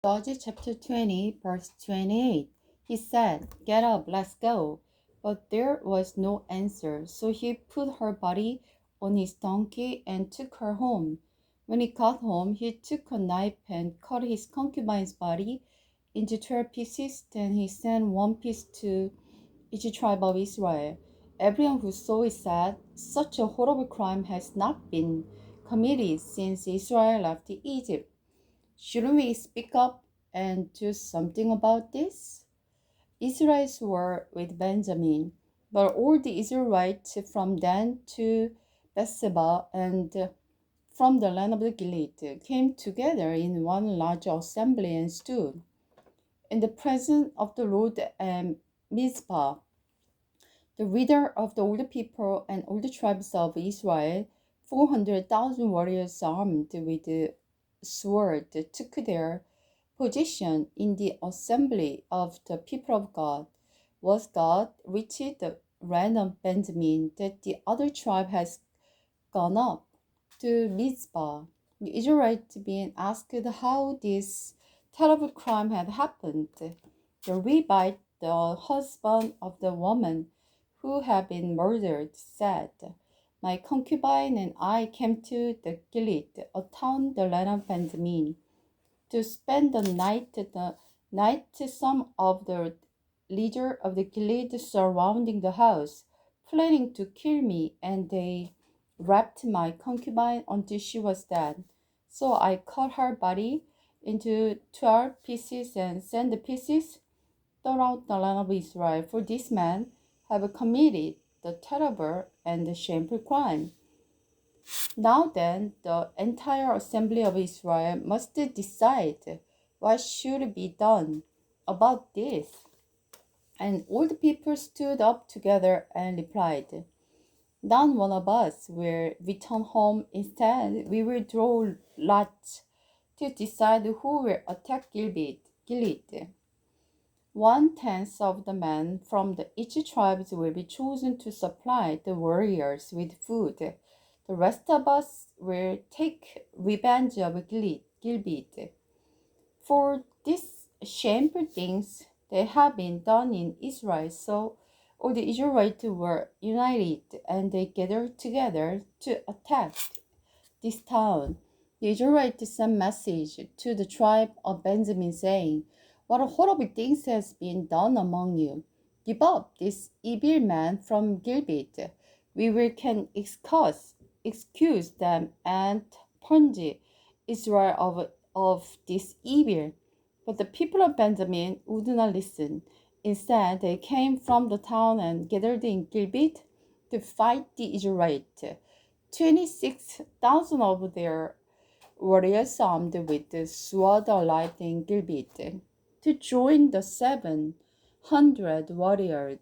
Judges chapter 20, verse 28. He said, "Get up, let's go." But there was no answer, so he put her body on his donkey and took her home. When he got home, he took a knife and cut his concubine's body into 12 pieces. Then he sent one piece to each tribe of Israel. Everyone who saw it said, "Such a horrible crime has not been committed since Israel left Egypt. Shouldn't we speak up and do something about this?" Israelites were with Benjamin, but all the Israelites from Dan to Beersheba and from the land of the Gilead came together in one large assembly and stood in the presence of the Lord and Mizpah. The leader of the older people and all the tribes of Israel, 400,000 warriors armed with sword, took their position in the assembly of the people of God. Was God reached the land of Benjamin that the other tribe has gone up to Mizpah? The Israelites being asked how this terrible crime had happened. The Levite, the husband of the woman who had been murdered, said, "My concubine and I came to the Gilead, a town the land of Benjamin, to spend the night. Some of the leader of the Gilead surrounding the house, planning to kill me, and they wrapped my concubine until she was dead. So I cut her body into 12 pieces and sent the pieces throughout the land of Israel, for this man have committed the terrible and the shameful crime. Now then, the entire assembly of Israel must decide what should be done about this." And all the people stood up together and replied, "None one of us will return home. Instead, we will draw lots to decide who will attack Gilead. 1/10 of the men from each tribe will be chosen to supply the warriors with food. The rest of us will take revenge of Gilead. For these shameful things they have been done in Israel." So all the Israelites were united and they gathered together to attack this town. The Israelites sent message to the tribe of Benjamin saying, "What horrible things has been done among you? Give up this evil man from Gilead. Can excuse them and purge Israel of this evil." But the people of Benjamin would not listen. Instead, they came from the town and gathered in Gilead to fight the Israelites. 26,000 of their warriors armed with the sword arrived in Gilead to join the 700 warriors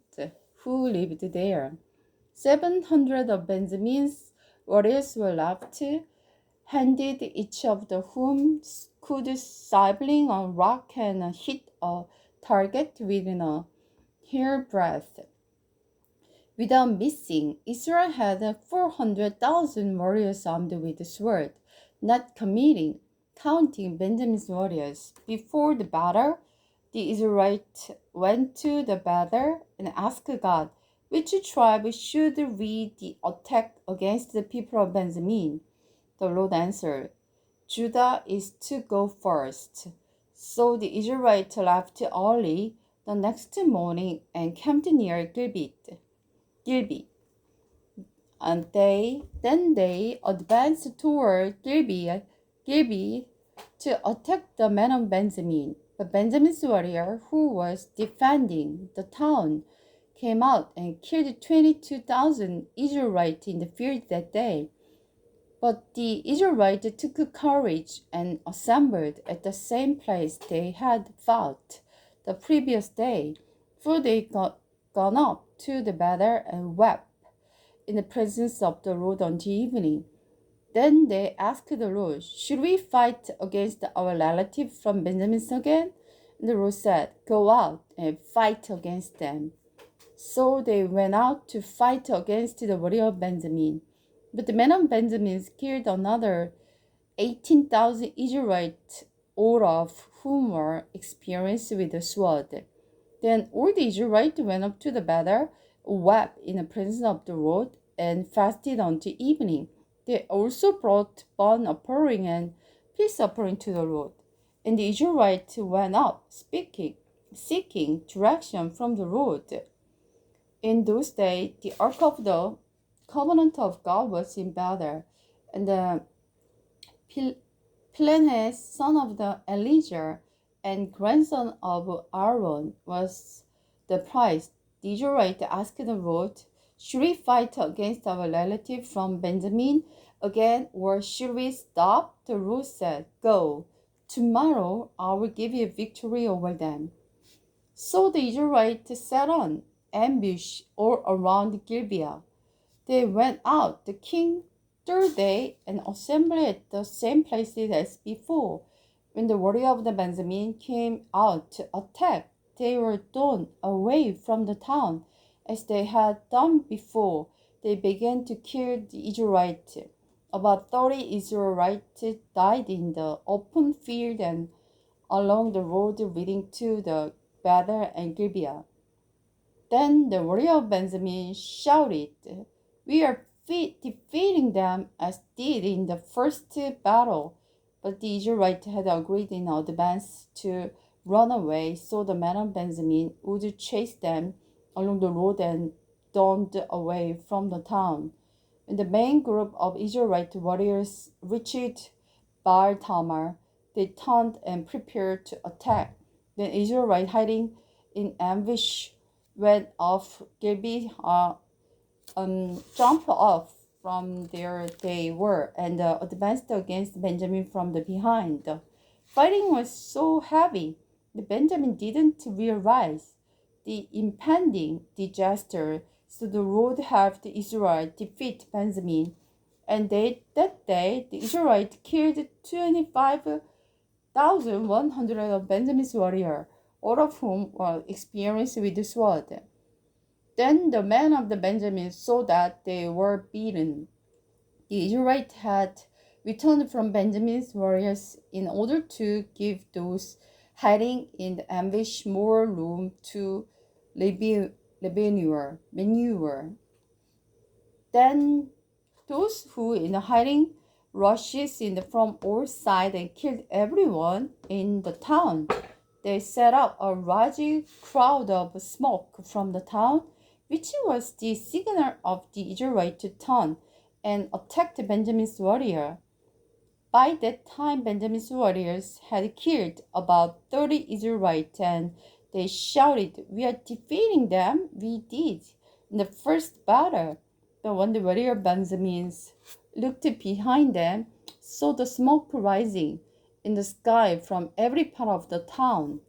who lived there. 700 of Benjamin's warriors were left, handed, each of the whom could sibling a rock and hit a target within a hairbreadth. Without missing, Israel had 400,000 warriors armed with the sword, not counting Benjamin's warriors. Before the battle, the Israelites went to the battle and asked God, which tribe should lead the attack against the people of Benjamin? The Lord answered, "Judah is to go first." So the Israelites left early the next morning and camped near Gibeah. And they advanced toward Gibeah to attack the men of Benjamin. But Benjamin's warrior, who was defending the town, came out and killed 22,000 Israelites in the field that day. But the Israelites took courage and assembled at the same place they had fought the previous day, for they got gone up to the battle and wept in the presence of the Lord until evening. Then they asked the Lord, "Should we fight against our relative from Benjamin again?" And the Lord said, "Go out and fight against them." So they went out to fight against the warrior of Benjamin. But the men of Benjamin killed another 18,000 Israelites all of whom were experienced with the sword. Then all the Israelites went up to the battle, wept in the presence of the Lord, and fasted until evening. They also brought burnt offering and peace offering to the Lord. And the Israelites went up, seeking direction from the Lord. In those days, the ark of the covenant of God was in Bethel, and the Phinehas, son of the Eleazar, and grandson of Aaron, was the priest. The Israelites asked the Lord, "Should we fight against our relative from Benjamin again, or should we stop?" The Lord said, "Go. Tomorrow I will give you victory over them." So the Israelites set on ambush all around Gibeah. They went out the king third day and assembled at the same places as before. When the warriors of the Benjamin came out to attack, they were torn away from the town as they had done before. They began to kill the Israelites. About 30 Israelites died in the open field and along the road leading to the Bethel and Gibeah. Then the warrior of Benjamin shouted, "We are defeating them as did in the first battle." But the Israelites had agreed in advance to run away, so the men of Benjamin would chase them along the road and dawned away from the town. When the main group of Israelite warriors reached Baal Tamar, they turned and prepared to attack. Then Israelites hiding in ambush went off Gibeah, jumped off from there they were, and advanced against Benjamin from the behind. The fighting was so heavy that Benjamin didn't realize the impending disaster, so the Lord helped Israel defeat Benjamin. And that day, the Israelites killed 25,100 of Benjamin's warriors, all of whom were experienced with the sword. Then the men of the Benjamin saw that they were beaten. The Israelites had returned from Benjamin's warriors in order to give those hiding in the ambush more room to maneuver. Then those who in hiding rushes in from all sides and killed everyone in the town. They set up a large cloud of smoke from the town, which was the signal of the Israelites to turn and attack Benjamin's warrior. By that time, Benjamin's warriors had killed about 30 Israelites, and they shouted, "We are defeating them." "We did in the first battle." But when the warrior Benjamins looked behind them, saw the smoke rising in the sky from every part of the town.